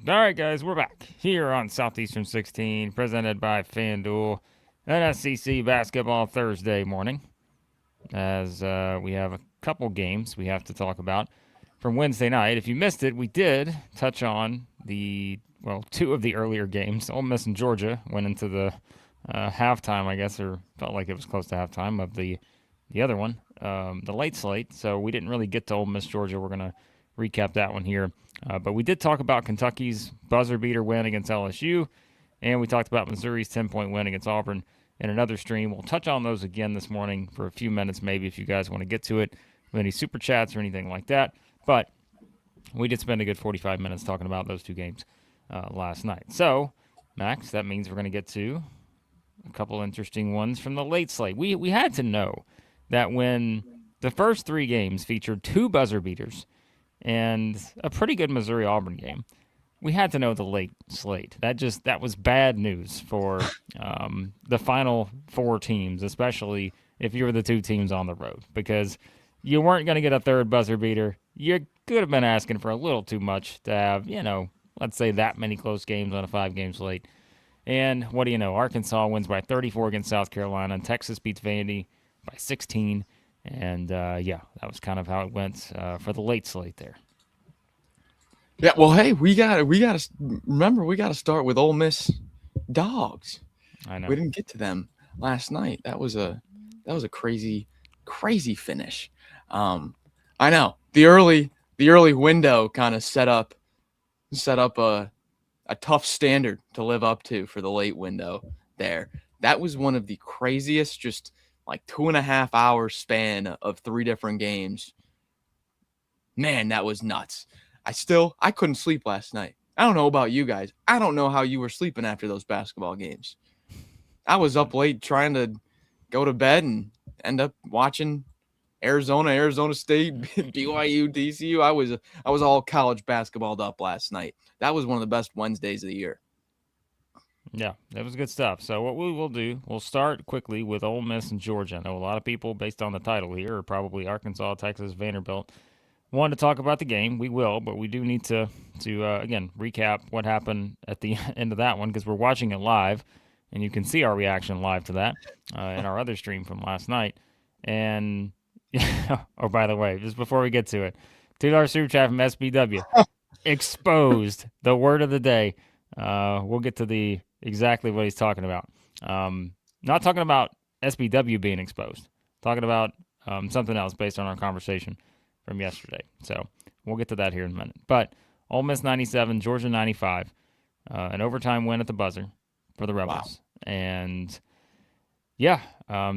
All right, guys, we're back here on Southeastern 16, presented by FanDuel, an SEC basketball Thursday morning. As we have a couple games we have to talk about from Wednesday night. If you missed it, we did touch on two of the earlier games. Ole Miss and Georgia went into the halftime, I guess, or felt like it was close to halftime of the other one, the late slate. So we didn't really get to Ole Miss, Georgia. We're going to recap that one here. But we did talk about Kentucky's buzzer beater win against LSU, and we talked about Missouri's 10-point win against Auburn in another stream. We'll touch on those again this morning for a few minutes, maybe, if you guys want to get to it with any super chats or anything like that. But we did spend a good 45 minutes talking about those two games last night. So, Max, that means we're going to get to a couple interesting ones from the late slate. We had to know that when the first three games featured two buzzer beaters and a pretty good Missouri-Auburn game, we had to know the late slate. That was bad news for the final four teams, especially if you were the two teams on the road, because you weren't going to get a third buzzer beater. You could have been asking for a little too much to have, let's say that many close games on a 5-game slate. And what do you know? Arkansas wins by 34 against South Carolina, and Texas beats Vandy by 16. And, that was kind of how it went for the late slate there. Yeah, well, hey, we got to remember, we got to start with Ole Miss dogs. I know. We didn't get to them last night. That was a crazy finish. I know the early window kind of set up a tough standard to live up to for the late window there. That was one of the craziest, just like 2.5 hour span of 3 different games. Man, that was nuts. I couldn't sleep last night. I don't know about you guys. I don't know how you were sleeping after those basketball games. I was up late trying to go to bed and end up watching Arizona State, BYU, TCU. I was all college basketballed up last night. That was one of the best Wednesdays of the year. Yeah, that was good stuff. So what we will do, we'll start quickly with Ole Miss and Georgia. I know a lot of people, based on the title here, are probably Arkansas, Texas, Vanderbilt, wanted to talk about the game. We will, but we do need to again, recap what happened at the end of that one, because we're watching it live, and you can see our reaction live to that in our other stream from last night. And, oh, by the way, just before we get to it, $2 super chat from SBW. Exposed, the word of the day. We'll get to exactly what he's talking about. Not talking about SBW being exposed. Talking about something else based on our conversation from yesterday. So we'll get to that here in a minute. But Ole Miss 97, Georgia 95. An overtime win at the buzzer for the Rebels. Wow. And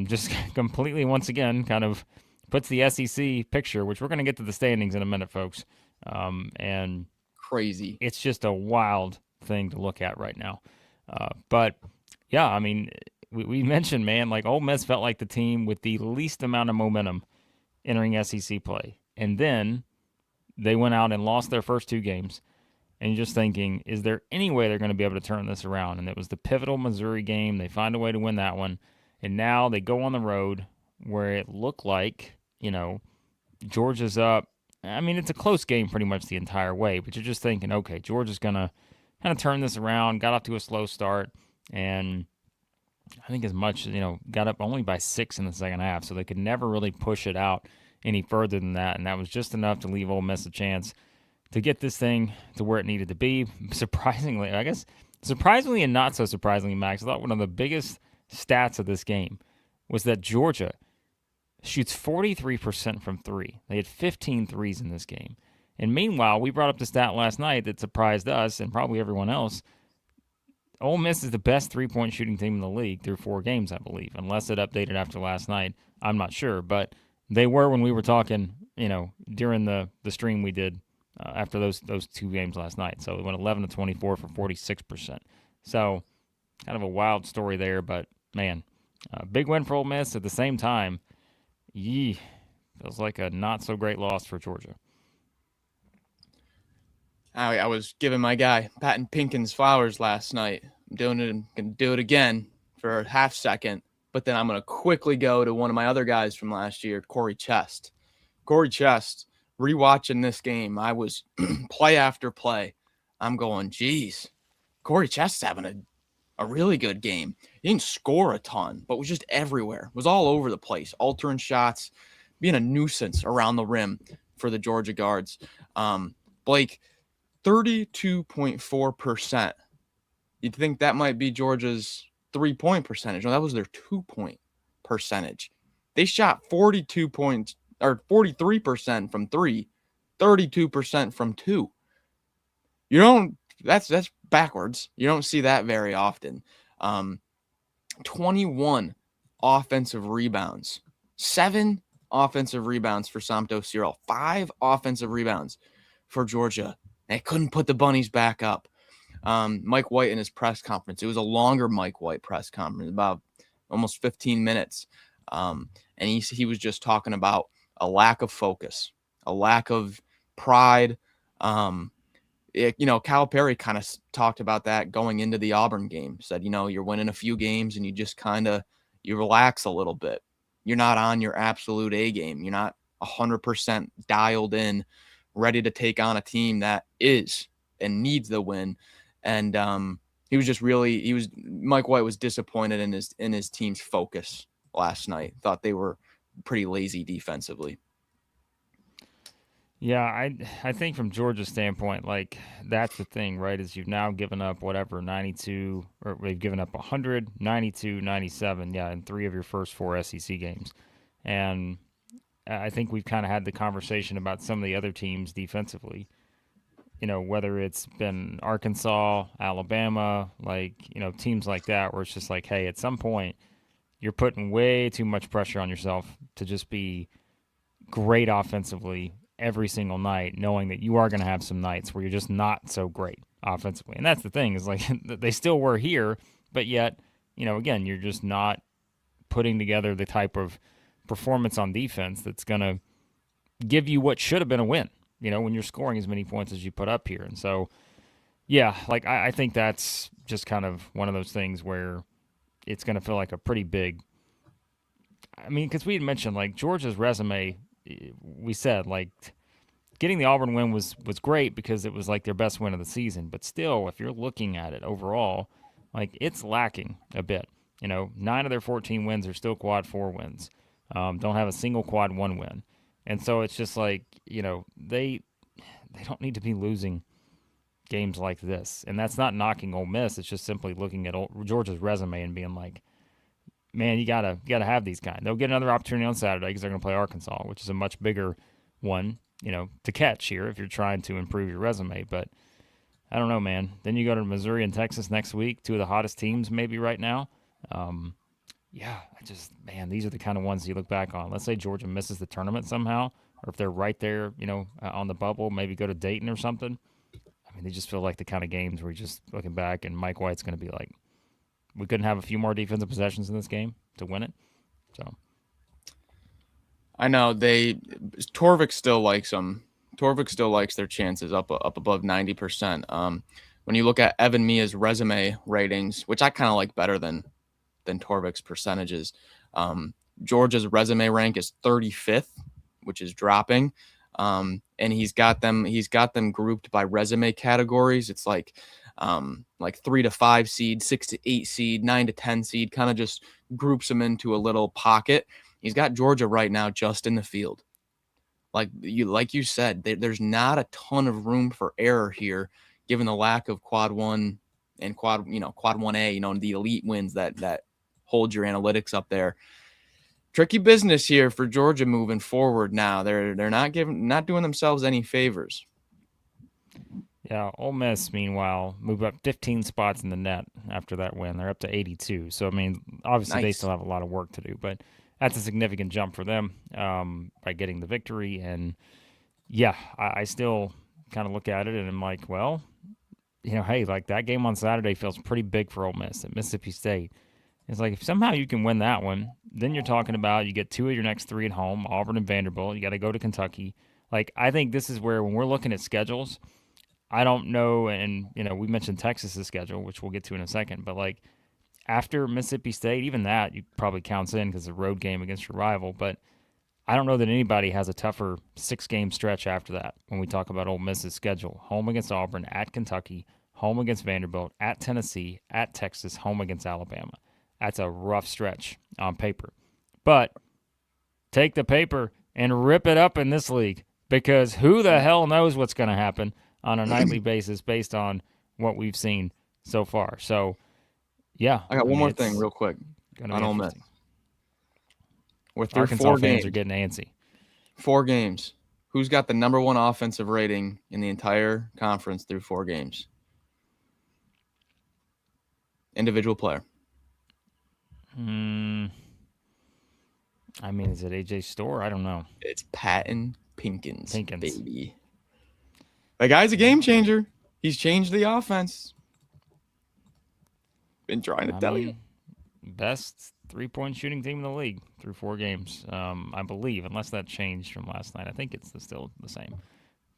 just completely, once again, kind of puts the SEC picture, which we're going to get to the standings in a minute, folks. And crazy. It's just a wild thing to look at right now. But yeah, I mean, we mentioned, man, like Ole Miss felt like the team with the least amount of momentum entering SEC play. And then they went out and lost their first 2 games. And you're just thinking, is there any way they're going to be able to turn this around? And it was the pivotal Missouri game. They find a way to win that one. And now they go on the road where it looked like, Georgia's up. I mean, it's a close game pretty much the entire way, but you're just thinking, okay, Georgia's going to kind of turn this around, got off to a slow start, and I think got up only by 6 in the second half, so they could never really push it out any further than that, and that was just enough to leave Ole Miss a chance to get this thing to where it needed to be. Surprisingly and not so surprisingly, Max, I thought one of the biggest stats of this game was that Georgia shoots 43% from 3. They had 15 threes in this game. And meanwhile, we brought up the stat last night that surprised us and probably everyone else. Ole Miss is the best three-point shooting team in the league through 4 games, I believe, unless it updated after last night. I'm not sure, but they were when we were talking, during the stream we did after those 2 games last night. So it went 11-24 for 46%. So kind of a wild story there, but man, big win for Ole Miss. At the same time, feels like a not-so-great loss for Georgia. I was giving my guy Patton Pinkins flowers last night. I'm doing it. I'm going to do it again for a half second, but then I'm going to quickly go to one of my other guys from last year, Corey Chest. Corey Chest, rewatching this game, I was play after play. I'm going, geez, Corey Chest's having a really good game. He didn't score a ton, but was just everywhere. Was all over the place, altering shots, being a nuisance around the rim for the Georgia guards. Blake, 32.4%. You'd think that might be Georgia's 3-point percentage. No, that was their 2-point percentage. They shot 43% from 3, 32% from 2. You don't. That's backwards. You don't see that very often. 21 offensive rebounds, 7 offensive rebounds for Santos Cyril, 5 offensive rebounds for Georgia. They couldn't put the bunnies back up. Mike White in his press conference. It was a longer Mike White press conference, about almost 15 minutes. And he was just talking about a lack of focus, a lack of pride. Calipari kind of talked about that going into the Auburn game. Said, you're winning a few games and you just you relax a little bit. You're not on your absolute A game. You're not 100% dialed in, ready to take on a team that is and needs the win. And Mike White was disappointed in his team's focus last night. Thought they were pretty lazy defensively. Yeah, I think from Georgia's standpoint, like, that's the thing, right, is you've now given up 92, or they've given up 100, 92, 97, in 3 of your first 4 SEC games. And I think we've kind of had the conversation about some of the other teams defensively, whether it's been Arkansas, Alabama, teams like that, where it's just like, hey, at some point, you're putting way too much pressure on yourself to just be great offensively every single night, knowing that you are going to have some nights where you're just not so great offensively. And that's the thing, is like they still were here, but yet, again, you're just not putting together the type of performance on defense that's going to give you what should have been a win, when you're scoring as many points as you put up here. And so, I think that's just kind of one of those things where it's going to feel like a pretty big, because we had mentioned, Georgia's resume, we said, getting the Auburn win was great because it was their best win of the season. But still, if you're looking at it overall, it's lacking a bit. 9 of their 14 wins are still quad 4 wins. Don't have a single quad 1 win. And so it's just they don't need to be losing games like this. And that's not knocking Ole Miss. It's just simply looking at Georgia's resume and being like, man, you gotta have these guys. They'll get another opportunity on Saturday because they're going to play Arkansas, which is a much bigger one, to catch here if you're trying to improve your resume. But I don't know, man. Then you go to Missouri and Texas next week, 2 of the hottest teams maybe right now. These are the kind of ones you look back on. Let's say Georgia misses the tournament somehow, or if they're right there, on the bubble, maybe go to Dayton or something. They just feel like the kind of games where you're just looking back and Mike White's going to be like, we couldn't have a few more defensive possessions in this game to win it. So I know Torvik still likes them. Torvik still likes their chances up above 90%. When you look at Evan Mia's resume ratings, which I kind of like better than Torvik's percentages, Georgia's resume rank is 35th, which is dropping. And he's got them grouped by resume categories. It's like 3 to 5 seed, 6 to 8 seed, 9 to 10 seed, kind of just groups them into a little pocket. He's got Georgia right now just in the field. Like you said, there's not a ton of room for error here, given the lack of quad 1 and quad 1A, the elite wins that hold your analytics up there. Tricky business here for Georgia moving forward now. They're not doing themselves any favors. Yeah, Ole Miss, meanwhile, moved up 15 spots in the net after that win. They're up to 82. So, obviously They still have a lot of work to do, but that's a significant jump for them by getting the victory. And, I still kind of look at it and I'm like, well, hey, that game on Saturday feels pretty big for Ole Miss at Mississippi State. It's like, if somehow you can win that one, then you're talking about you get 2 of your next 3 at home, Auburn and Vanderbilt. You got to go to Kentucky. I think this is where, when we're looking at schedules, I don't know, and, we mentioned Texas's schedule, which we'll get to in a second, but, after Mississippi State, even that you probably counts in because it's a road game against your rival, but I don't know that anybody has a tougher 6-game stretch after that when we talk about Ole Miss's schedule. Home against Auburn, at Kentucky, home against Vanderbilt, at Tennessee, at Texas, home against Alabama. That's a rough stretch on paper. But take the paper and rip it up in this league, because who the hell knows what's going to happen on a nightly basis based on what we've seen so far. So, yeah. I got one more thing real quick on Ole Miss. We're through Arkansas 4 fans games. are getting antsy. 4 games. Who's got the number 1 offensive rating in the entire conference through 4 games? Individual player. I mean, is it AJ Storr? I don't know. It's Patton Pinkins, Pinkins, baby. The guy's a game changer. He's changed the offense. Been trying to tell you. Best 3-point shooting team in the league through 4 games, I believe, unless that changed from last night. I think it's still the same.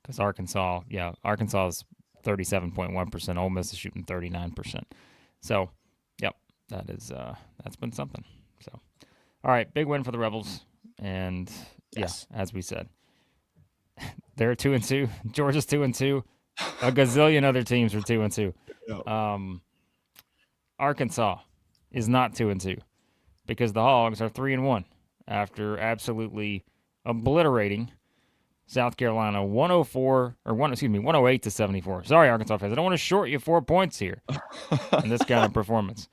Because Arkansas is 37.1%. Ole Miss is shooting 39%. So, yep, that's been something. So, all right, big win for the Rebels, and yes, as we said, they're 2-2. Georgia's 2-2. A gazillion other teams are 2-2. Arkansas is not 2-2 because the Hogs are 3-1 after absolutely obliterating South Carolina 108 to 74. Sorry, Arkansas fans, I don't want to short you 4 points here in this kind of performance.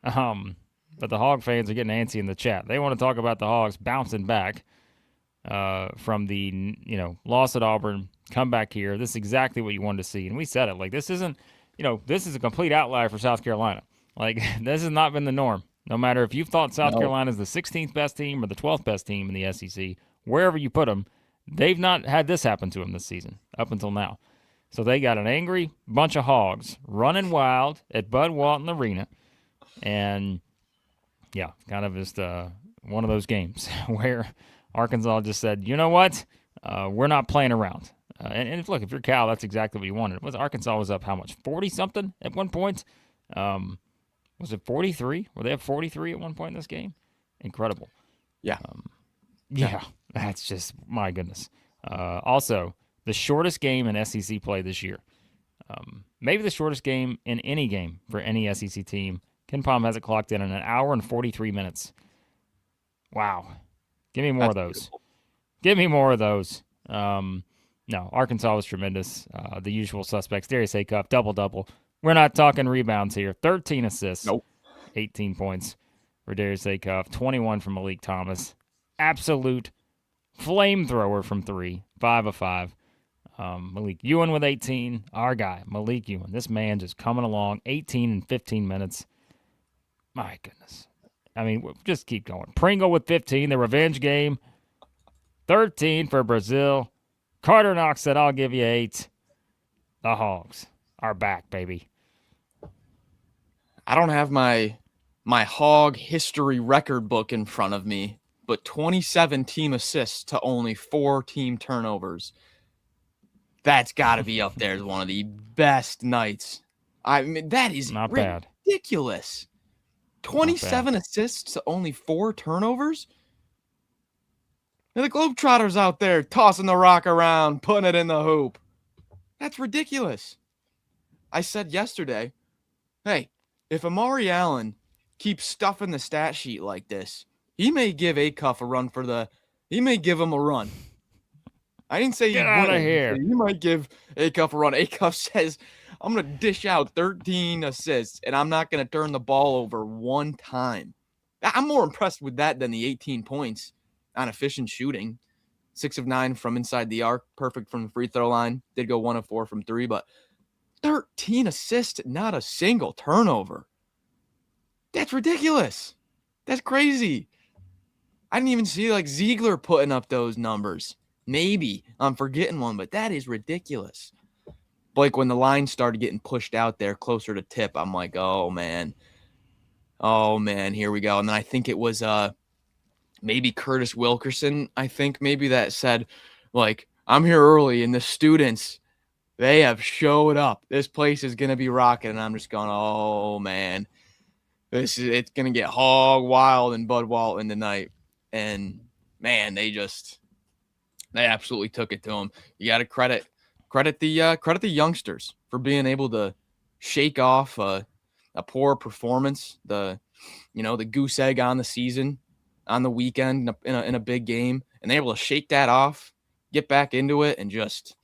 But the Hog fans are getting antsy in the chat. They want to talk about the Hogs bouncing back from the loss at Auburn, come back here. This is exactly what you wanted to see, and we said it. Like, this isn't, this is a complete outlier for South Carolina. Like, this has not been the norm. No matter if you've thought South Carolina is the 16th best team or the 12th best team in the SEC, wherever you put them, they've not had this happen to them this season up until now. So they got an angry bunch of Hogs running wild at Bud Walton Arena, and yeah, kind of just one of those games where Arkansas just said, you know what, we're not playing around. And look, if you're Cal, that's exactly what you wanted. Arkansas was up how much? 40-something at one point? Was it 43? Were they up 43 at one point in this game? Incredible. Yeah. Yeah, that's just, my goodness. Also, the shortest game in SEC play this year. Maybe the shortest game in any game for any SEC team. Ken Palm has it clocked in an hour and 43 minutes. Wow. Give me more of those. Beautiful. Give me more of those. No, Arkansas was tremendous. The usual suspects. Darius Acuff, double-double. We're not talking rebounds here. 13 assists. Nope. 18 points for Darius Acuff. 21 from Meleek Thomas. Absolute flamethrower from 3. 5 of 5. Malik Ewan with 18. Our guy, Malik Ewan. This man just coming along. 18 and 15 minutes. My goodness. I mean, we'll just keep going. Pringle with 15. The revenge game. 13 for Brazil. Carter Knox said, I'll give you 8. The Hogs are back, baby. I don't have my Hog history record book in front of me, but 27 team assists to only 4 team turnovers. That's got to be up there as one of the best nights. I mean, that is not bad. Ridiculous. 27 assists to only 4 turnovers? And the Globetrotters out there tossing the rock around, putting it in the hoop. That's ridiculous. I said yesterday, hey, if Amari Allen keeps stuffing the stat sheet like this, he may give Acuff a run he may give him a run. I didn't say get out of here. You might give Acuff a run. Acuff says, I'm going to dish out 13 assists, and I'm not going to turn the ball over one time. I'm more impressed with that than the 18 points on efficient shooting. 6 of 9 from inside the arc, perfect from the free throw line. Did go 1 of 4 from 3, but 13 assists, not a single turnover. That's ridiculous. That's crazy. I didn't even see like Ziegler putting up those numbers. Maybe I'm forgetting one, but that is ridiculous. Blake, when the line started getting pushed out there closer to tip, I'm like, oh man, here we go. And then I think it was maybe Curtis Wilkerson. I think maybe that said, like, I'm here early, and the students, they have showed up. This place is gonna be rocking, and I'm just going, oh man, it's gonna get hog wild in Bud Walton tonight. And man, they absolutely took it to them. You got to credit the youngsters for being able to shake off a poor performance, the goose egg on the season, on the weekend in a big game, and they're able to shake that off, get back into it, and just,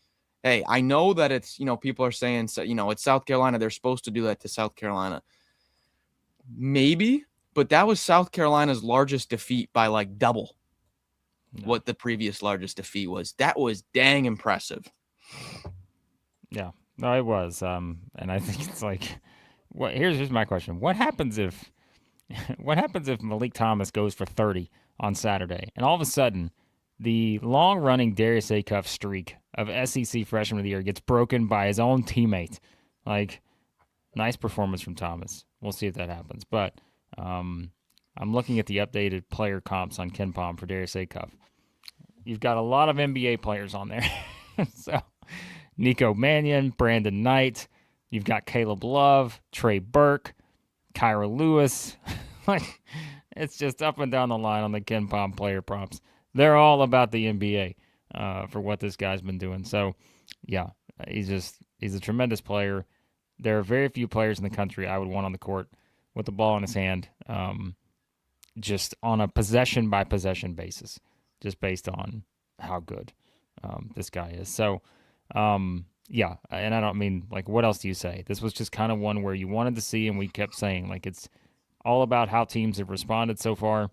hey, I know that it's, people are saying, it's South Carolina. They're supposed to do that to South Carolina. Maybe, but that was South Carolina's largest defeat by like double what the previous largest defeat was. That was dang impressive. Yeah, no, it was. And I think it's like, here's my question: What happens if Meleek Thomas goes for 30 on Saturday, and all of a sudden, the long-running Darius Acuff streak of SEC Freshman of the Year gets broken by his own teammate? Like, nice performance from Thomas. We'll see if that happens. But I'm looking at the updated player comps on KenPom for Darius Acuff. You've got a lot of NBA players on there. So, Nico Mannion, Brandon Knight. You've got Caleb Love, Trey Burke, Kyra Lewis. Like, it's just up and down the line on the KenPom player props. They're all about the NBA for what this guy's been doing. So, yeah, he's a tremendous player. There are very few players in the country I would want on the court with the ball in his hand, just on a possession-by-possession basis, just based on how good this guy is. So, yeah, and I don't mean, like, what else do you say? This was just kind of one where you wanted to see, and we kept saying, like, it's all about how teams have responded so far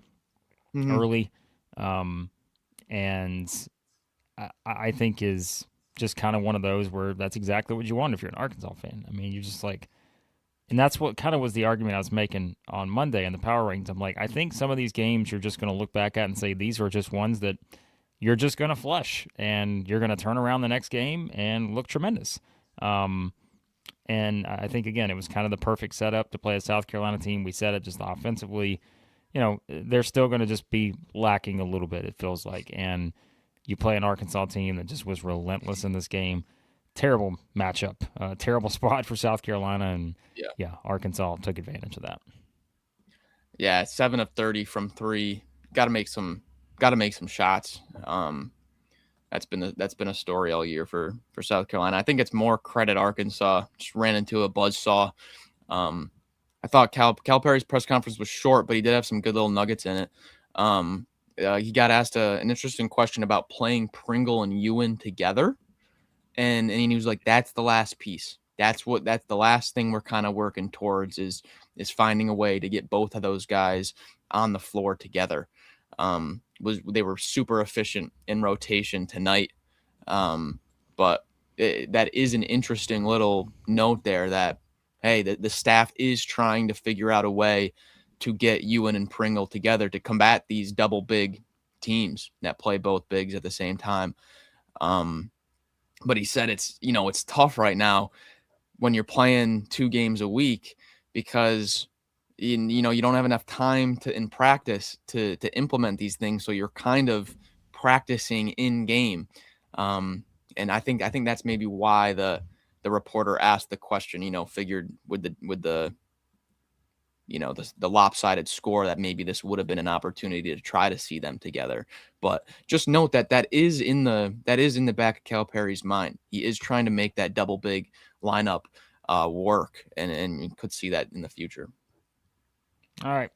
early, and I think is just kind of one of those where that's exactly what you want if you're an Arkansas fan. I mean, you're just like, and that's what kind of was the argument I was making on Monday in the power rankings. I'm like, I think some of these games you're just going to look back at and say these are just ones that you're just going to flush, and you're going to turn around the next game and look tremendous. And I think, again, it was kind of the perfect setup to play a South Carolina team. We said it just offensively. They're still going to just be lacking a little bit, it feels like. And you play an Arkansas team that just was relentless in this game. Terrible matchup, terrible spot for South Carolina, and yeah, Arkansas took advantage of that. Yeah, 7 of 30 from 3. Got to make some shots. That's been a story all year for South Carolina. I think it's more credit Arkansas. Just ran into a buzzsaw. I thought Calipari's press conference was short, but he did have some good little nuggets in it. He got asked an interesting question about playing Pringle and Ewan together. And he was like, that's the last piece. That's the last thing we're kind of working towards is finding a way to get both of those guys on the floor together. They were super efficient in rotation tonight. But that is an interesting little note there that, hey, the staff is trying to figure out a way to get Ewan and Pringle together to combat these double big teams that play both bigs at the same time. But he said it's tough right now when you're playing 2 games a week because you don't have enough time in practice to implement these things. So you're kind of practicing in game. And I think that's maybe why the reporter asked the question, figured with the lopsided score that maybe this would have been an opportunity to try to see them together. But just note that is in the back of Calipari's mind. He is trying to make that double big lineup work, and you could see that in the future. All right.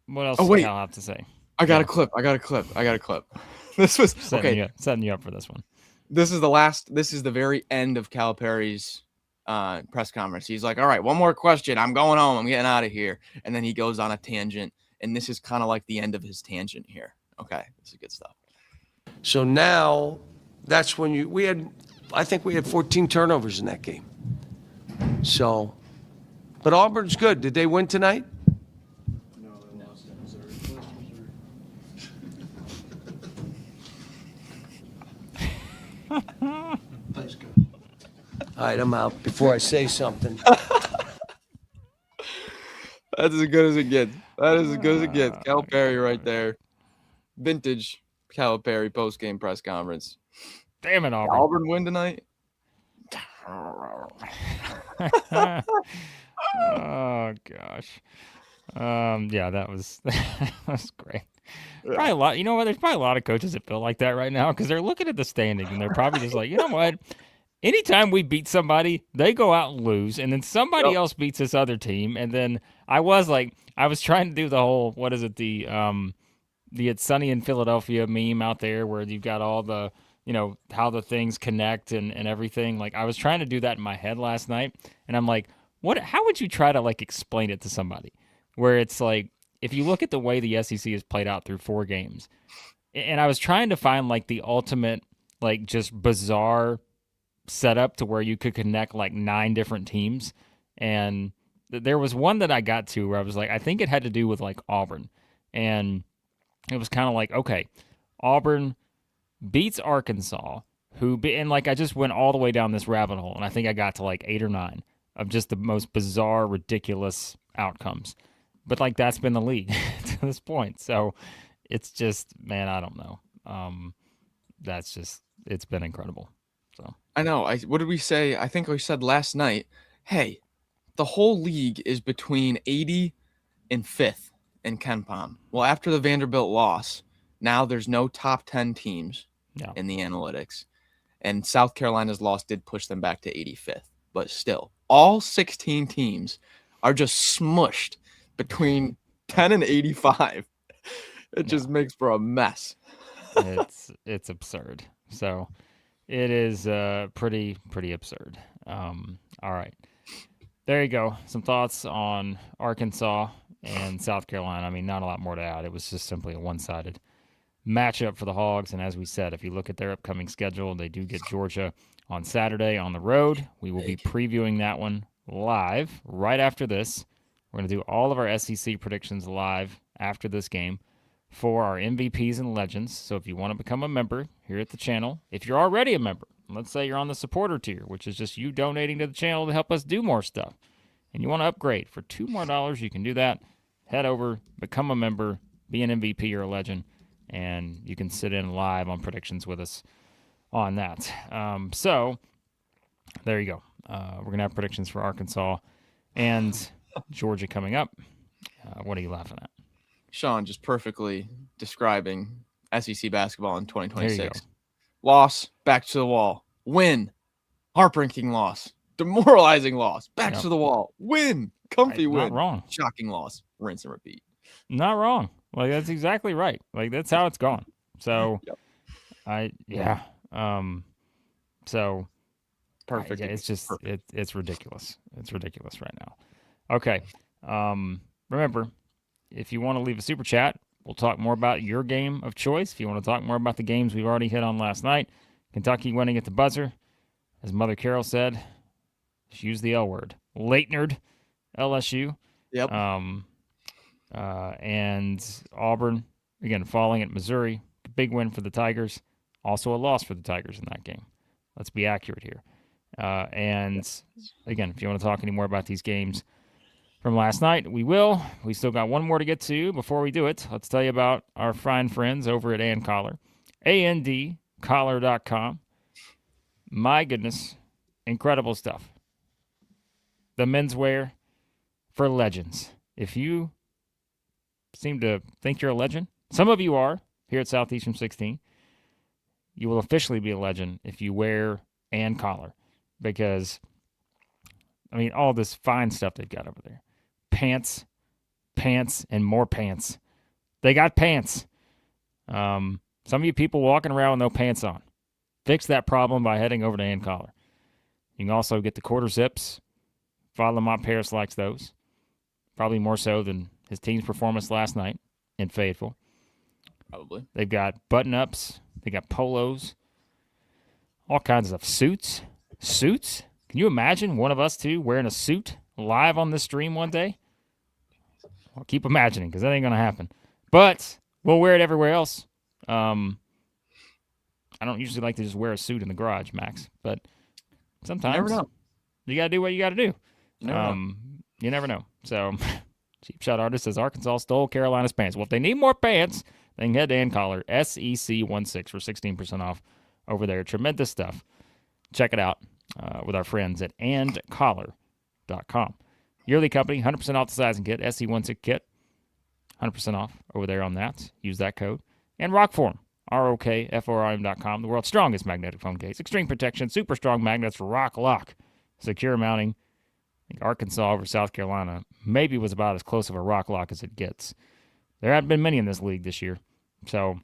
What else does Cal have to say? I got a clip. This was setting you up for this one. This is the very end of Calipari's press conference. He's like, all right, one more question. I'm going home. I'm getting out of here. And then he goes on a tangent. And this is kind of like the end of his tangent here. Okay. This is good stuff. So now that's when I think we had 14 turnovers in that game. So, but Auburn's good. Did they win tonight? No, they lost at Missouri. Thanks, guys. All right, I'm out before I say something. That's as good as it gets. That is as good as it gets. Calipari right there. Vintage Calipari post-game press conference. Damn it, Auburn. Auburn win tonight? Oh, gosh. Yeah, that was great. Probably a lot. You know what? There's probably a lot of coaches that feel like that right now because they're looking at the standings and they're probably just like, you know what? Anytime we beat somebody, they go out and lose, and then somebody else beats this other team, and then I was trying to do the whole, what is it, the It's Sunny in Philadelphia meme out there where you've got all the, how the things connect and everything. Like, I was trying to do that in my head last night, and I'm like, how would you try to, like, explain it to somebody? Where it's like, if you look at the way the SEC has played out through 4 games, and I was trying to find, like, the ultimate, like, just bizarre setup to where you could connect, like, 9 different teams, and there was one that I got to where I was like, I think it had to do with, like, Auburn, and it was kind of like, okay, Auburn beats Arkansas, and like I just went all the way down this rabbit hole, and I think I got to like 8 or 9 of just the most bizarre, ridiculous outcomes. But like that's been the league to this point, so it's just, man, I don't know. It's been incredible. So I know. What did we say? I think we said last night, hey, the whole league is between 80 and 5th in KenPom. Well, after the Vanderbilt loss, now there's no top 10 teams in the analytics. And South Carolina's loss did push them back to 85th. But still, all 16 teams are just smushed between 10 and 85. It just makes for a mess. It's absurd. So it is pretty absurd. All right. There you go. Some thoughts on Arkansas and South Carolina. I mean, not a lot more to add. It was just simply a one-sided matchup for the Hogs. And as we said, if you look at their upcoming schedule, they do get Georgia on Saturday on the road. We will be previewing that one live right after this. We're going to do all of our SEC predictions live after this game for our MVPs and legends. So if you want to become a member here at the channel, if you're already a member, let's say you're on the supporter tier, which is just you donating to the channel to help us do more stuff, and you want to upgrade for $2 more, you can do that. Head over, become a member, be an MVP or a legend, and you can sit in live on predictions with us on that. So there you go. We're going to have predictions for Arkansas and Georgia coming up. What are you laughing at? Sean just perfectly describing SEC basketball in 2026. Loss, back to the wall. Win, heartbreaking loss. Demoralizing loss, back to the wall. Win, comfy win. Not wrong. Shocking loss, rinse and repeat. Not wrong. Like, that's exactly right. Like, that's how it's gone. So, so perfect. It's just, it's ridiculous. It's ridiculous right now. Okay. Remember, if you want to leave a super chat, we'll talk more about your game of choice. If you want to talk more about the games we've already hit on last night, Kentucky winning at the buzzer. As Mother Carol said, she used the L word. Leitnerd, LSU. Yep. And Auburn, again, falling at Missouri. Big win for the Tigers. Also a loss for the Tigers in that game. Let's be accurate here. And, again, if you want to talk any more about these games from last night, we will. We still got one more to get to. Before we do it, let's tell you about our fine friends over at And Collar. ANDcollar.com. My goodness, incredible stuff. The menswear for legends. If you seem to think you're a legend, some of you are here at Southeastern 16, you will officially be a legend if you wear And Collar, because, I mean, all this fine stuff they've got over there. Pants, and more pants. They got pants. Some of you people walking around with no pants on. Fix that problem by heading over to And Collar. You can also get the quarter zips. Father Lamont Paris likes those. Probably more so than his team's performance last night in Fayetteville. Probably. They've got button-ups. They got polos. All kinds of stuff. Suits? Can you imagine one of us two wearing a suit live on this stream one day? I'll keep imagining, because that ain't going to happen. But we'll wear it everywhere else. I don't usually like to just wear a suit in the garage, Max, but sometimes you never know. You got to do what you got to do. You never know. So, Cheap Shot Artist says Arkansas stole Carolina's pants. Well, if they need more pants, they can head to And Collar, SEC16 for 16% off over there. Tremendous stuff. Check it out with our friends at andcollar.com. Yearly company, 100% off the sizing kit, SC16 kit. 100% off over there on that. Use that code. And ROKFORM, ROKFORM.com, the world's strongest magnetic phone case. Extreme protection, super strong magnets, rock lock, secure mounting. I think Arkansas over South Carolina maybe was about as close of a rock lock as it gets. There haven't been many in this league this year. So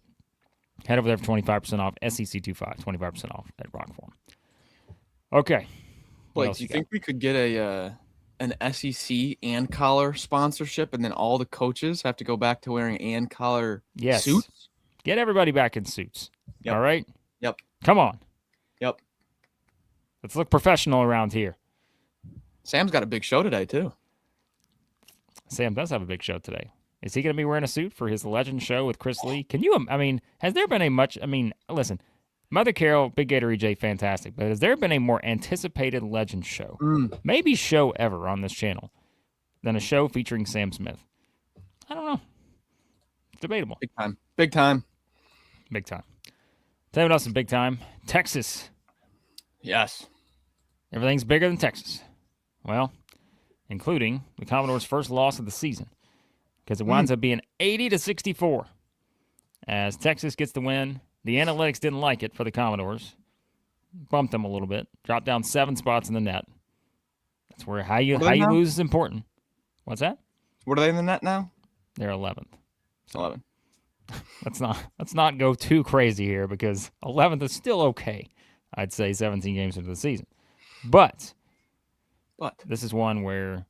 head over there for 25% off. SEC25, 25% off at ROKFORM. Okay. Blake, do you think we could get an SEC and collar sponsorship, and then all the coaches have to go back to wearing and collar suits? Get everybody back in suits. Yep. All right? Yep. Come on. Yep. Let's look professional around here. Sam's got a big show today, too. Sam does have a big show today. Is he going to be wearing a suit for his Legend show with Chris Lee? Has there been listen, Mother Carol, Big Gator EJ, fantastic, but has there been a more anticipated Legend show, maybe show ever on this channel, than a show featuring Sam Smith? I don't know. It's debatable. Big time. Big time. Big time. Tell you what else is big time. Texas. Yes. Everything's bigger than Texas. Well, including the Commodores' first loss of the season, because it winds up being 80-64 as Texas gets the win. The analytics didn't like it for the Commodores. Bumped them a little bit. Dropped down 7 spots in the net. That's where how you lose is important. What's that? What are they in the net now? They're 11th. 11. Let's not go too crazy here, because 11th is still okay. I'd say 17 games into the season. But this is one where,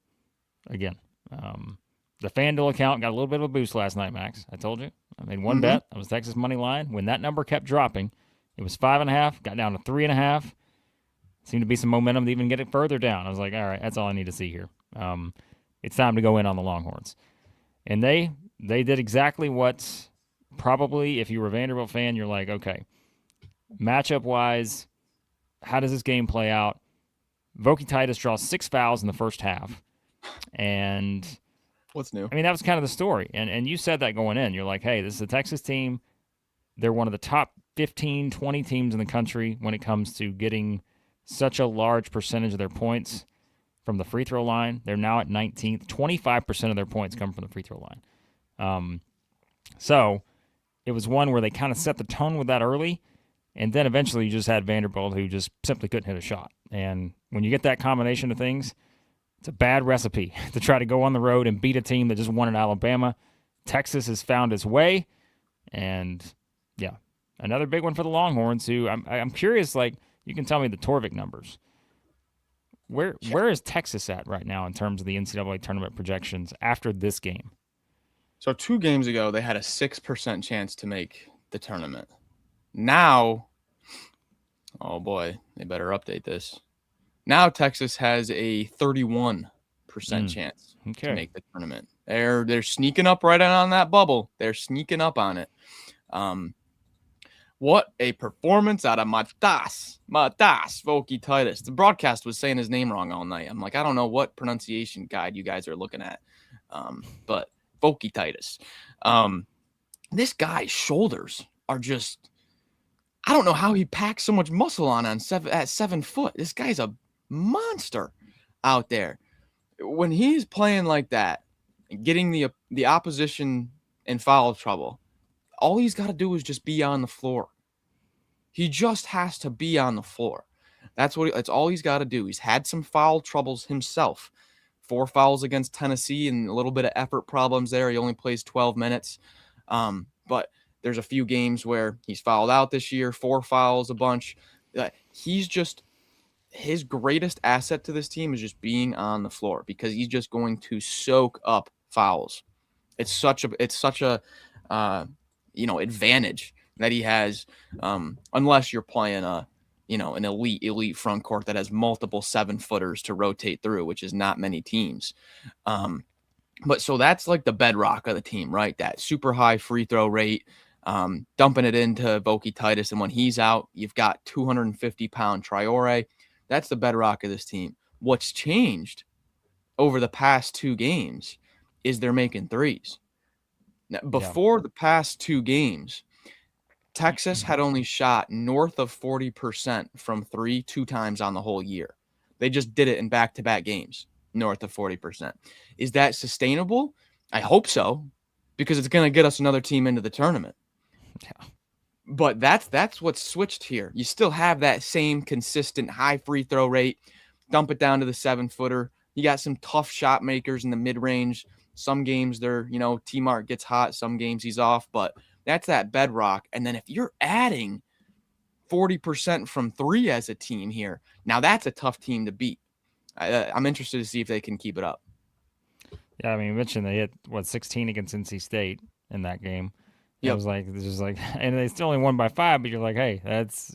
again, the FanDuel account got a little bit of a boost last night, Max. I told you. I made one bet. That was Texas money line. When that number kept dropping, it was 5.5, got down to 3.5. Seemed to be some momentum to even get it further down. I was like, all right, that's all I need to see here. It's time to go in on the Longhorns. And they did exactly what probably, if you were a Vanderbilt fan, you're like, okay, matchup-wise, how does this game play out? Vokietaitis draws 6 fouls in the first half. And what's new? I mean, that was kind of the story. And you said that going in. You're like, hey, this is a Texas team. They're one of the top 15, 20 teams in the country when it comes to getting such a large percentage of their points from the free throw line. They're now at 19th. 25% of their points come from the free throw line. So it was one where they kind of set the tone with that early. And then eventually you just had Vanderbilt, who just simply couldn't hit a shot. And when you get that combination of things, it's a bad recipe to try to go on the road and beat a team that just won at Alabama. Texas has found its way. And, yeah, another big one for the Longhorns, who I'm curious, like, you can tell me the Torvik numbers. Where is Texas at right now in terms of the NCAA tournament projections after this game? So 2 games ago, they had a 6% chance to make the tournament. Now, oh boy, they better update this. Now Texas has a 31% chance to make the tournament. They're sneaking up right on that bubble. They're sneaking up on it. What a performance out of Matas Vokietaitis. The broadcast was saying his name wrong all night. I'm like, I don't know what pronunciation guide you guys are looking at, but Vokietaitis. This guy's shoulders are just, I don't know how he packs so much muscle at 7 foot. This guy's a monster out there. When he's playing like that, getting the opposition in foul trouble, all he's got to do is just be on the floor. He just has to be on the floor. That's all he's got to do. He's had some foul troubles himself. 4 fouls against Tennessee and a little bit of effort problems there. He only plays 12 minutes. But there's a few games where he's fouled out this year, 4 fouls, a bunch. He's just, his greatest asset to this team is just being on the floor, because he's just going to soak up fouls. It's such a advantage that he has, unless you're playing an elite front court that has multiple 7-footers to rotate through, which is not many teams. But so that's like the bedrock of the team, right? That super high free throw rate, dumping it into Vokietaitis. And when he's out, you've got 250-pound Traore. That's the bedrock of this team. What's changed over the past 2 games is they're making threes. Now, before the past 2 games, Texas had only shot north of 40% from 3 2 times on the whole year. They just did it in back-to-back games, north of 40%. Is that sustainable? I hope so, because it's going to get us another team into the tournament. Yeah. But that's what's switched here. You still have that same consistent high free throw rate. Dump it down to the 7-footer. You got some tough shot makers in the mid-range. Some games they're, T-Mark gets hot. Some games he's off. But that's that bedrock. And then if you're adding 40% from three as a team here, now that's a tough team to beat. I'm interested to see if they can keep it up. Yeah, I mean, you mentioned they hit, 16 against NC State in that game. Yep. It was like, and they still only won by 5, but you're like, hey,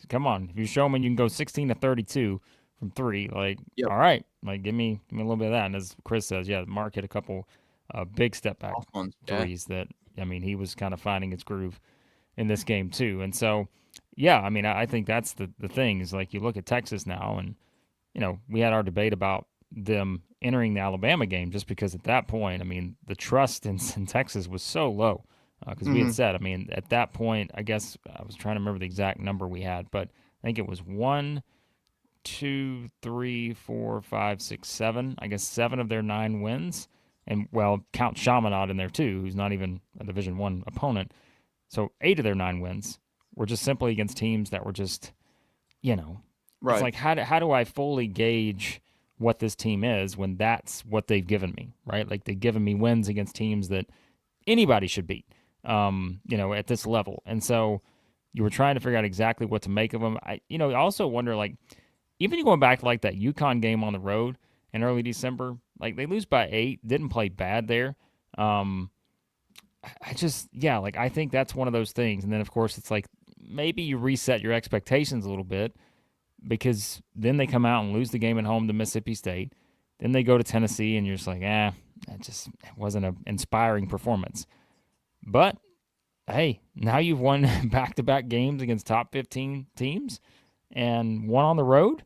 come on. If you show me you can go 16 to 32 from 3, like, Yep. all right, like, give me a little bit of that. And as Chris says, yeah, Mark hit a couple big step back threes that, I mean, he was kind of finding his groove in this game too. And so, yeah, I mean, I think that's the thing is, like, you look at Texas now, and, we had our debate about them entering the Alabama game just because at that point, I mean, the trust in Texas was so low. Because we had said, I mean, at that point, I guess I was trying to remember the exact number we had, but I think it was 1, 2, 3, 4, 5, 6, 7. I guess 7 of their 9 wins, and count Chaminade in there too, who's not even a Division I opponent. So 8 of their 9 wins were just simply against teams that were just, Right. It's like how do I fully gauge what this team is when that's what they've given me, right? Like they've given me wins against teams that anybody should beat. At this level. And so you were trying to figure out exactly what to make of them. I also wonder, like, even going back to like that UConn game on the road in early December, like they lose by 8, didn't play bad there. I think that's one of those things. And then of course it's like maybe you reset your expectations a little bit because then they come out and lose the game at home to Mississippi State. Then they go to Tennessee and you're just like, it wasn't an inspiring performance. But, hey, now you've won back-to-back games against top 15 teams and one on the road.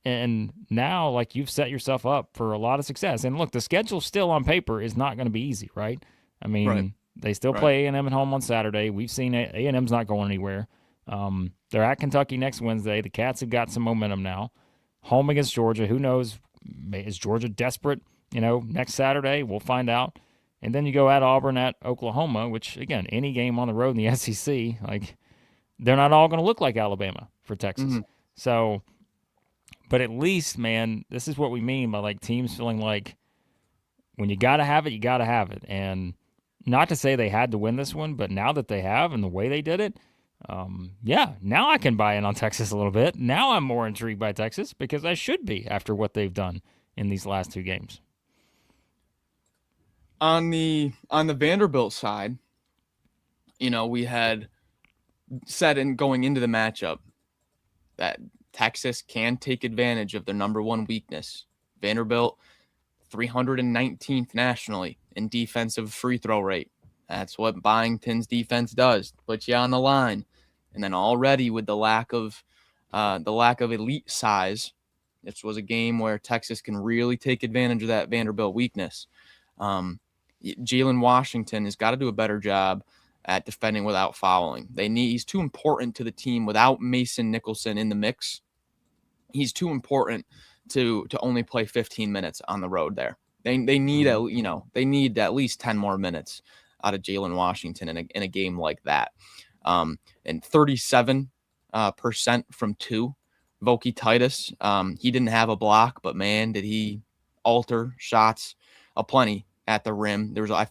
And now, like, you've set yourself up for a lot of success. And, look, the schedule still on paper is not going to be easy, right? I mean, They still play A&M at home on Saturday. We've seen A&M's not going anywhere. They're at Kentucky next Wednesday. The Cats have got some momentum now. Home against Georgia. Who knows? Is Georgia desperate? Next Saturday, we'll find out. And then you go at Auburn, at Oklahoma, which, again, any game on the road in the SEC, like, they're not all going to look like Alabama for Texas. Mm-hmm. So, but at least, man, this is what we mean by, like, teams feeling like when you got to have it, you got to have it. And not to say they had to win this one, but now that they have and the way they did it, now I can buy in on Texas a little bit. Now I'm more intrigued by Texas because I should be after what they've done in these last 2 games. On the Vanderbilt side, we had said in going into the matchup that Texas can take advantage of their number 1 weakness. Vanderbilt, 319th nationally in defensive free throw rate. That's what Byington's defense does. Puts you on the line. And then already with the lack of elite size, this was a game where Texas can really take advantage of that Vanderbilt weakness. Jalen Washington has got to do a better job at defending without fouling. He's too important to the team without Mason Nicholson in the mix. He's too important to only play 15 minutes on the road there. They need at least 10 more minutes out of Jalen Washington in a game like that. And 37% from 2. Vokietaitis, he didn't have a block, but man, did he alter shots aplenty at the rim. There was I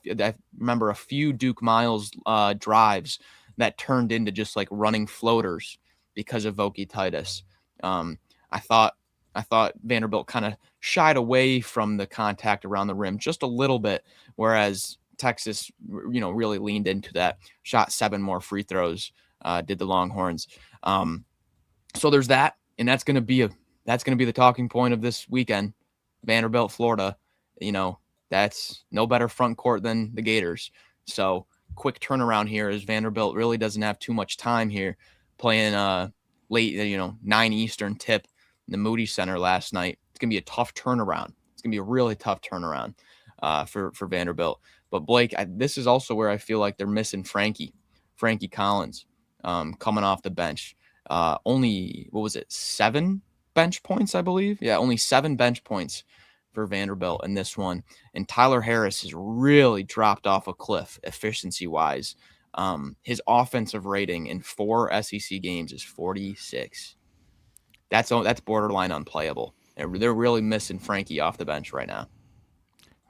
remember a few Duke Miles drives that turned into just like running floaters because of Vokietaitis. I thought Vanderbilt kind of shied away from the contact around the rim just a little bit, whereas Texas, really leaned into that, shot 7 more free throws, did the Longhorns. So there's that, and that's going to be the talking point of this weekend. Vanderbilt, Florida, that's no better front court than the Gators. So quick turnaround here as Vanderbilt really doesn't have too much time here, playing late, 9 Eastern tip in the Moody Center last night. It's going to be a tough turnaround. It's going to be a really tough turnaround for Vanderbilt. But Blake, this is also where I feel like they're missing Frankie Collins coming off the bench. Only, 7 bench points, I believe? Yeah, only 7 bench points for Vanderbilt in this one. And Tyler Harris has really dropped off a cliff efficiency-wise. His offensive rating in 4 SEC games is 46. That's borderline unplayable. They're really missing Frankie off the bench right now.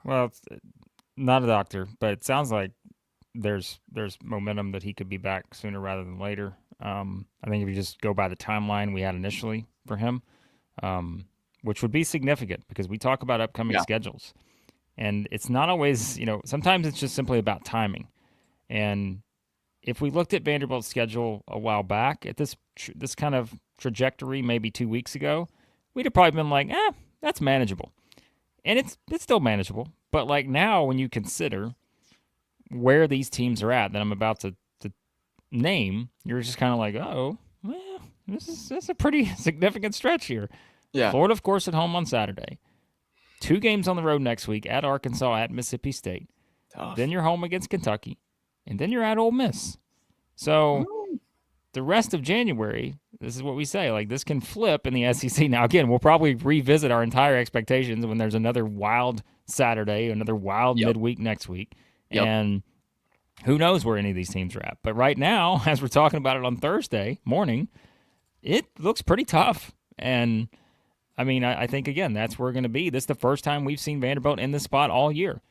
Well, it's not a doctor, but it sounds like there's momentum that he could be back sooner rather than later. I think if you just go by the timeline we had initially for him, which would be significant because we talk about upcoming schedules. And it's not always, sometimes it's just simply about timing. And if we looked at Vanderbilt's schedule a while back at this kind of trajectory, maybe 2 weeks ago, we'd have probably been like, that's manageable. And it's still manageable. But like now when you consider where these teams are at that I'm about to name, you're just kind of like, oh, well, this is a pretty significant stretch here. Yeah. Florida, of course, at home on Saturday. 2 games on the road next week at Arkansas, at Mississippi State. Tough. Then you're home against Kentucky. And then you're at Ole Miss. So the rest of January, this is what we say, like this can flip in the SEC. Now, again, we'll probably revisit our entire expectations when there's another wild Saturday, another wild midweek next week. Yep. And who knows where any of these teams are at. But right now, as we're talking about it on Thursday morning, it looks pretty tough. And, I mean, I think, again, that's where we're going to be. This is the first time we've seen Vanderbilt in this spot all year.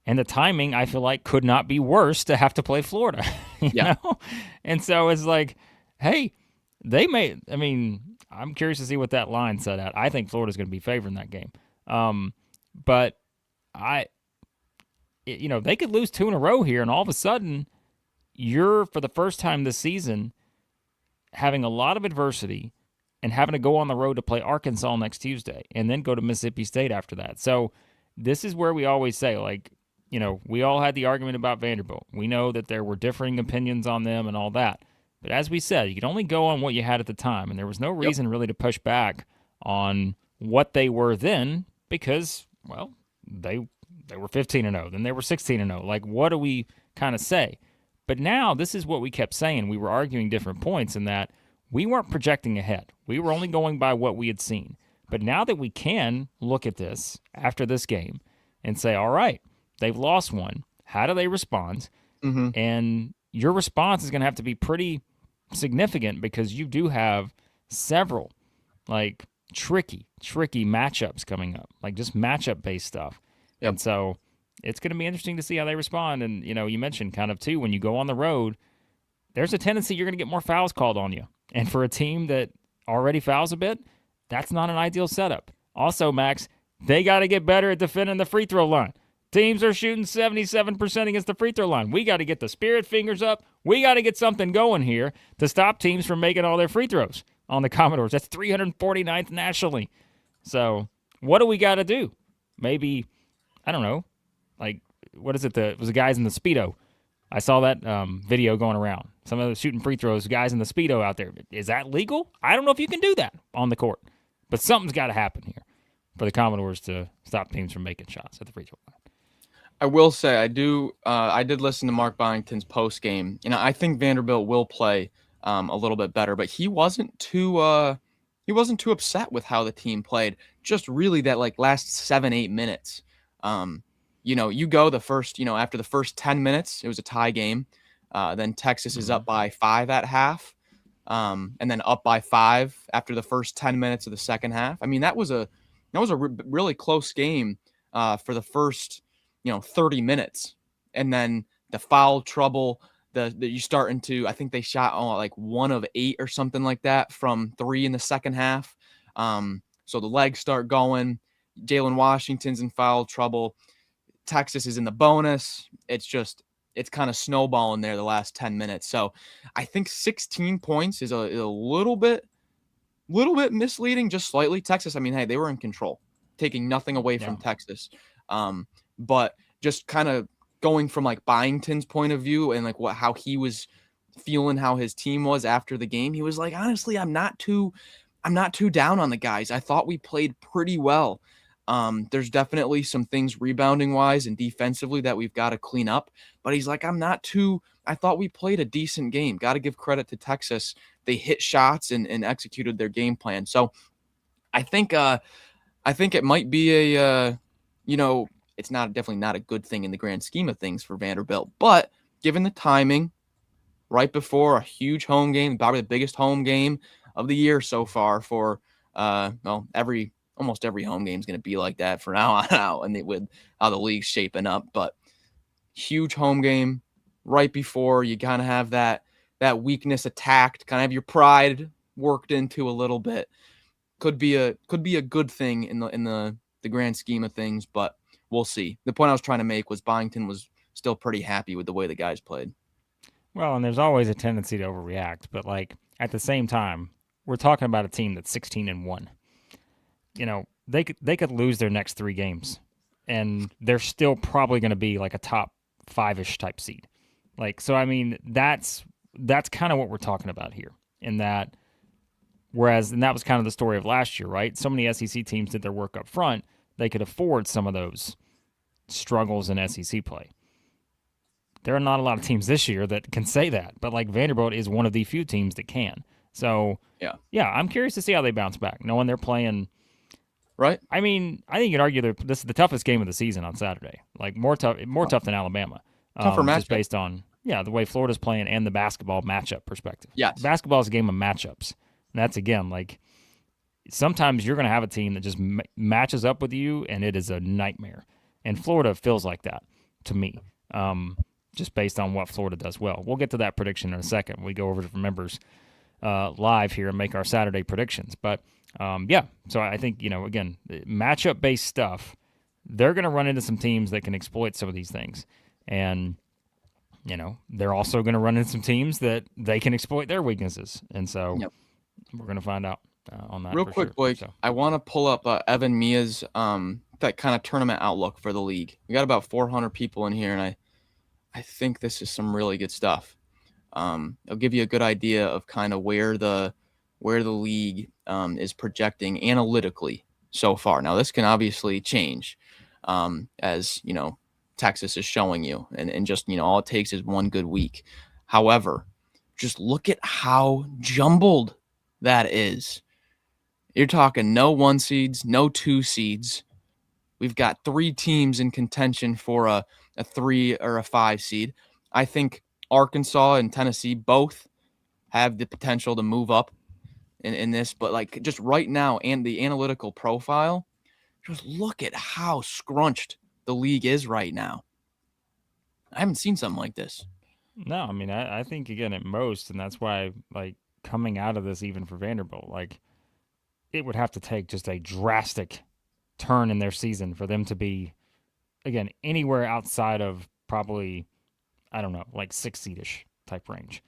And the timing, I feel like, could not be worse to have to play Florida. you know? And so it's like, hey, they may – I mean, I'm curious to see what that line set at. I think Florida's going to be favoring that game. But they could lose 2 in a row here, and all of a sudden you're, for the first time this season, having a lot of adversity and having to go on the road to play Arkansas next Tuesday and then go to Mississippi State after that. So this is where we always say, like, we all had the argument about Vanderbilt. We know that there were differing opinions on them and all that. But as we said, you could only go on what you had at the time, and there was no reason really to push back on what they were then because, well, they were 15-0, then they were 16-0. Like, what do we kind of say? But now this is what we kept saying. We were arguing different points in that we weren't projecting ahead. We were only going by what we had seen. But now that we can look at this after this game and say, all right, they've lost one. How do they respond? Mm-hmm. And your response is going to have to be pretty significant because you do have several, like, tricky matchups coming up, like just matchup-based stuff. Yep. And so it's going to be interesting to see how they respond. And, you mentioned kind of, too, when you go on the road, there's a tendency you're going to get more fouls called on you. And for a team that already fouls a bit, that's not an ideal setup. Also, Max, they got to get better at defending the free throw line. Teams are shooting 77% against the free throw line. We got to get the spirit fingers up. We got to get something going here to stop teams from making all their free throws on the Commodores. That's 349th nationally. So what do we got to do? Maybe, I don't know, like, what is it? It was the guys in the Speedo. I saw that video going around. Some of the shooting free throws, guys in the Speedo out there. Is that legal? I don't know if you can do that on the court. But something's got to happen here for the Commodores to stop teams from making shots at the free throw line. I will say I did listen to Mark Byington's post game. I think Vanderbilt will play a little bit better, but he wasn't too upset with how the team played. Just really that like last 7-8 minutes. You go the first, after the first 10 minutes, it was a tie game. Then Texas is up by 5 at half, and then up by 5 after the first 10 minutes of the second half. I mean, that was a really close game for the first 30 minutes, and then the foul trouble. You start into, I think they shot like 1 of 8 or something like that from 3 in the second half. So the legs start going. Jalen Washington's in foul trouble. Texas is in the bonus. It's kind of snowballing there the last 10 minutes. So I think 16 points is a little bit misleading, just slightly. Texas, I mean, hey, they were in control, taking nothing away from Texas. But just kind of going from like Byington's point of view and like how he was feeling, how his team was after the game, he was like, honestly, I'm not too down on the guys. I thought we played pretty well. There's definitely some things rebounding wise and defensively that we've got to clean up, but he's like, I thought we played a decent game. Got to give credit to Texas. They hit shots and executed their game plan. So I think it might be it's definitely not a good thing in the grand scheme of things for Vanderbilt. But given the timing, right before a huge home game, probably the biggest home game of the year so far for almost every home game is going to be like that for now on out, and with how the league's shaping up. But huge home game right before you kind of have that weakness attacked, kind of have your pride worked into a little bit. Could be a good thing in the grand scheme of things, but we'll see. The point I was trying to make was Byington was still pretty happy with the way the guys played. Well, and there's always a tendency to overreact, but at the same time, we're talking about a team that's 16-1. They could lose their next 3 games, and they're still probably going to be a top 5-ish type seed. So I mean, that's kind of what we're talking about here. In that, and that was kind of the story of last year, right? So many SEC teams did their work up front, they could afford some of those struggles in SEC play. There are not a lot of teams this year that can say that, but Vanderbilt is one of the few teams that can. So yeah, I'm curious to see how they bounce back, knowing they're playing. Right. I mean, I think you could argue that this is the toughest game of the season on Saturday. More tough than Alabama. Tougher matchup. Just based on the way Florida's playing and the basketball matchup perspective. Yes. Basketball is a game of matchups. And that's, again, sometimes you're going to have a team that just matches up with you, and it is a nightmare. And Florida feels like that to me, just based on what Florida does well. We'll get to that prediction in a second. We go over to the members live here and make our Saturday predictions. But, so I think, again, matchup-based stuff, they're going to run into some teams that can exploit some of these things. And, they're also going to run into some teams that they can exploit their weaknesses. And so we're going to find out on that. Real quick, sure. Blake, So. I want to pull up Evan Mia's that kind of tournament outlook for the league. We got about 400 people in here, and I think this is some really good stuff. It'll give you a good idea of kind of where the league is projecting analytically so far. Now, this can obviously change as, Texas is showing you, and just, all it takes is one good week. However, just look at how jumbled that is. You're talking no 1 seeds, no 2 seeds. We've got 3 teams in contention for a 3 or a 5 seed. I think Arkansas and Tennessee both have the potential to move up in this, but just right now, and the analytical profile, just look at how scrunched the league is right now. I haven't seen something like this. No, I mean, I think, again, at most, and that's why, coming out of this, even for Vanderbilt, it would have to take just a drastic turn in their season for them to be, again, anywhere outside of probably, I don't know, 6 seed-ish type range.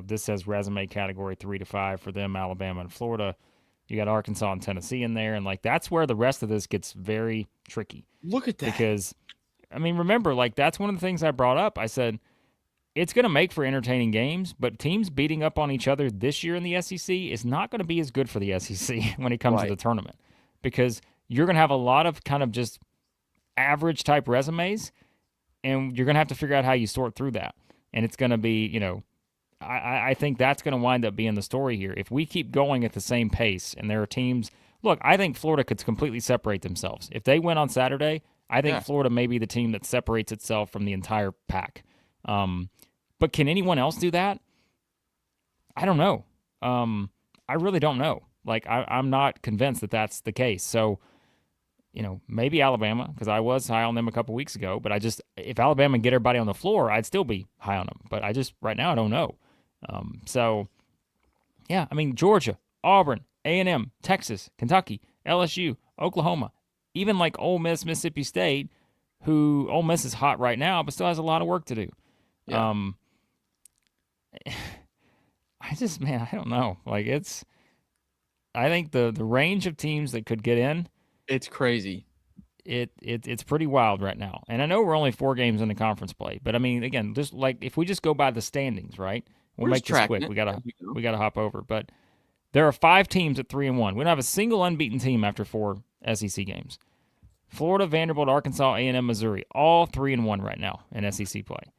This says resume category 3 to 5 for them, Alabama and Florida. You got Arkansas and Tennessee in there, and that's where the rest of this gets very tricky. Look at that. Because, I mean, remember, that's one of the things I brought up. I said, it's going to make for entertaining games, but teams beating up on each other this year in the SEC is not going to be as good for the SEC when it comes to the tournament, because you're going to have a lot of kind of just average type resumes, and you're going to have to figure out how you sort through that. And it's going to be, I think that's going to wind up being the story here. If we keep going at the same pace, and there are teams, look, I think Florida could completely separate themselves. If they win on Saturday, I think Florida may be the team that separates itself from the entire pack. But can anyone else do that? I don't know. I really don't know. I'm not convinced that that's the case. So, maybe Alabama, because I was high on them a couple weeks ago. But if Alabama can get everybody on the floor, I'd still be high on them. But right now, I don't know. So, yeah, I mean, Georgia, Auburn, A&M, Texas, Kentucky, LSU, Oklahoma, even Ole Miss, Mississippi State, who Ole Miss is hot right now, but still has a lot of work to do. Yeah. I don't know. I think the range of teams that could get in, it's crazy. It's pretty wild right now. And I know we're only 4 games in the conference play, but I mean, again, just if we just go by the standings, right? We'll make this quick. We gotta hop over. But there are 5 teams at 3-1. We don't have a single unbeaten team after 4 SEC games. Florida, Vanderbilt, Arkansas, A&M, Missouri, all 3-1 right now in SEC play.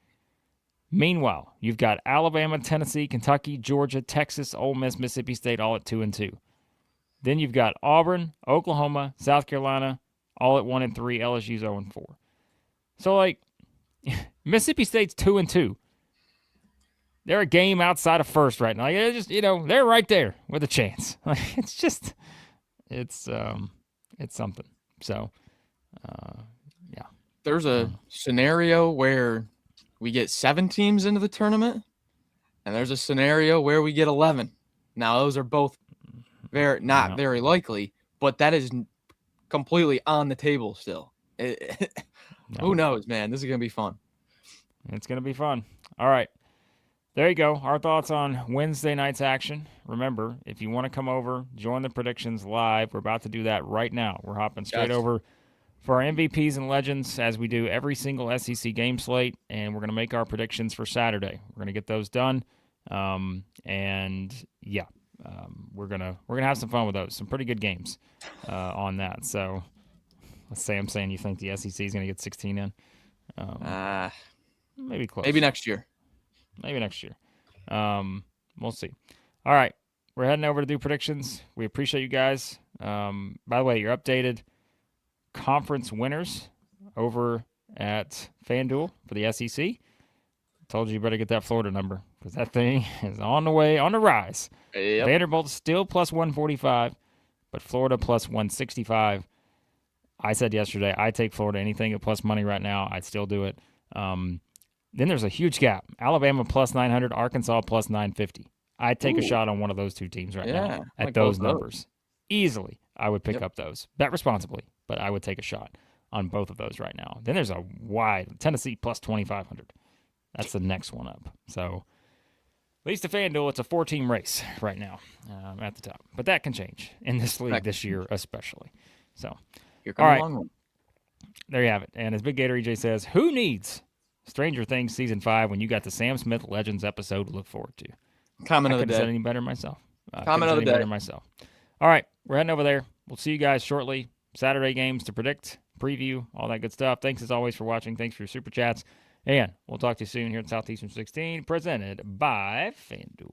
Meanwhile, you've got Alabama, Tennessee, Kentucky, Georgia, Texas, Ole Miss, Mississippi State, all at 2-2. Then you've got Auburn, Oklahoma, South Carolina, all at 1-3. LSU's 0-4. So, like, Mississippi State's 2-2. They're a game outside of first right now. Like, they're just, they're right there with a chance. Like, it's something. So, yeah. There's a scenario where we get 7 teams into the tournament, and there's a scenario where we get 11. Now, those are both not very likely, but that is completely on the table still. Who knows, man? This is going to be fun. It's going to be fun. All right. There you go. Our thoughts on Wednesday night's action. Remember, if you want to come over, join the predictions live. We're about to do that right now. We're hopping straight over for our MVPs and legends as we do every single SEC game slate, and we're going to make our predictions for Saturday. We're going to get those done. We're gonna have some fun with those. Some pretty good games on that. So let's say I'm saying you think the SEC is going to get 16 in. Maybe close. Maybe next year. We'll see. All right. We're heading over to do predictions. We appreciate you guys. By the way, your updated conference winners over at FanDuel for the SEC. Told you better get that Florida number because that thing is on the rise. Yep. Vanderbilt still plus 145, but Florida plus 165. I said yesterday, I take Florida anything at plus money right now. I'd still do it. Then there's a huge gap. Alabama plus 900, Arkansas plus 950. I'd take a shot on one of those two teams right now at those numbers. Easily, I would pick up those. Bet responsibly, but I would take a shot on both of those right now. Then there's a wide Tennessee plus 2,500. That's the next one up. So at least to FanDuel, it's a 4-team race right now at the top. But that can change in this league this year especially. So, Here comes a long one. There you have it. And as Big Gator EJ says, who needs Stranger Things Season 5 when you got the Sam Smith Legends episode to look forward to? Comment of the I couldn't day. said any better myself. Comment of the day. Myself. All right, we're heading over there. We'll see you guys shortly. Saturday games to predict, preview, all that good stuff. Thanks as always for watching. Thanks for your super chats. And we'll talk to you soon here at Southeastern 16, presented by FanDuel.